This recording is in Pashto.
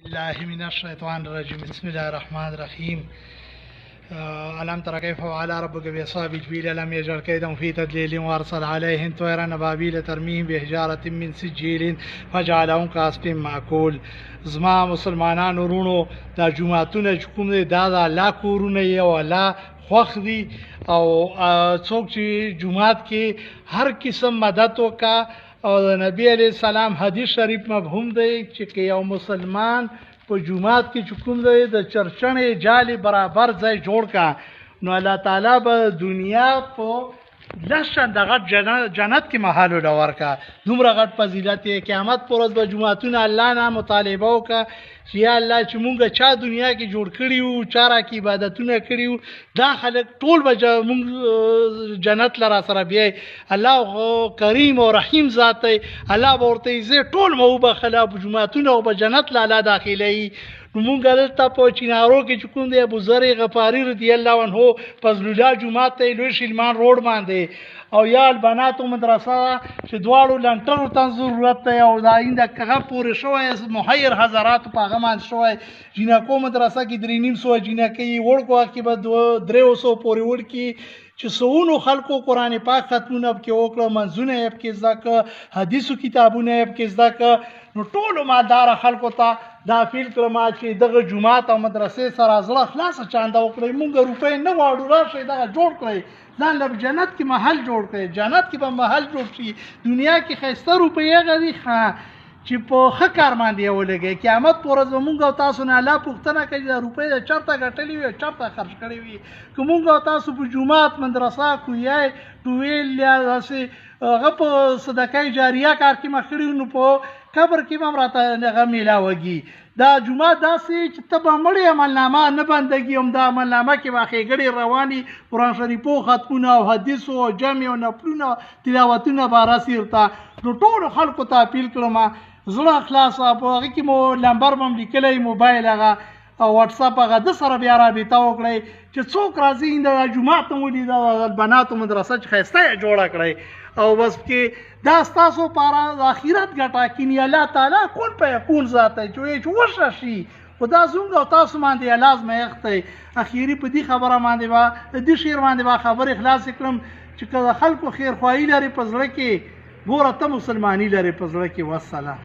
الله من الشيطان الرجيم بسم الله الرحمن الرحيم ألم تر كيف فعل ربك بأصحاب الفيل ألم يجعل كيدهم في تدليل وأرسل عليهم طيرا أبابيل ترميهم بحجارة من سجيل فجعلهم كعصف مأكول. زما مسلمانانو ورونو دا جمعتونه چې کوم دی دا د الله کورونه یې او الله خوښ دي او څوک چې جمعات کې هر قسم مدد وکړه او د نبی علیہ السلام حدیث شریف مفهوم دی چې یو مسلمان په جمعات کې چې کوم دی د چرچنې جالي برابر ځای جوړ کا نو الله تعالی به دنیا په لشن دغه جنت کې محل ولور کا دومره غټ فضیلت قیامت پر ورځ به جمعتونه الله نه مطالبه وکړه چې یا الله چې مونږه چا دنیا کې جوړ کړی وو چاره کې عبادتونه کړی وو دا خلک ټول به مونږ جنت لرا سره بیا الله کریم او رحیم ذات دی الله به ورته زه ټول مو به خلاف جمعتونه او به جنت لاله داخلي مونږ دلته په چینارو کې چې کوم دی ابو ذر غفاری رضی الله عنه فضل الله جمعه ته لوی شلمان روډ باندې او یا البنات مدرسه چې دواړو لنټرو ته ضرورت دی او دا اینده کغه پورې شوی محیر حضرات په غمان شوی جنکو مدرسه کې 350 جنکی ورکو کې به 300 پورې ورکی چې سونو خلکو قران پاک ختمونه په کې وکړه منځونه په کې ځکه حدیثو کتابونه په کې ځکه نو ټولو مالدار خلکو ته دا فیل کړم چې دغه جمعات او مدرسې سره ځله خلاص چاندا وکړي مونږ روپۍ نه واړو راشي دا جوړ کړی ځان له جنت کې محل جوړ کړي جنت کې به محل جوړ شي دنیا کې خسته روپۍ غوي چې په ښه کار باندې ولګي قیامت پر ورځ مونږ او تاسو نه الله پوښتنه کوي دا روپۍ چرته ګټلې وي چرته خرج کړې وي که مونږ او تاسو په جمعات مدرسه کوی ټویل یا داسې هغه په صدقه جاریه کار کې مخړی نو په قبر کې هم راته هغه میلاوږي دا جمعه داسې چې ته به مړې عملنامه نه بندګي هم دا عملنامه کې به ښېګړې رواني قرآن شریفو ختمونه او حدیثو او جمع او نفلونه تلاوتونه به راسي ورته نو ټولو خلکو ته اپیل کړم زړه خلاص په هغه کې مو نمبر به هم لیکلی موبایل هغه او واتساپ هغه د سره بیا رابطه وکړئ چې څوک راځي د جمعات ته ولي د بناتو مدرسه چې ښایسته یې جوړه کړئ او بس کې دا ستاسو لپاره د آخرت ګټه کینی الله تعالی کون په یکون ذات دی چې وشه شي خدا زونږ او تاسو باندې لازم یخته اخیری په دې خبره باندې با د شیر باندې با خبر اخلاص کړم چې کله خلکو خیر خوایي لري په زړه کې ګوره ته مسلمانی لري په زړه کې والسلام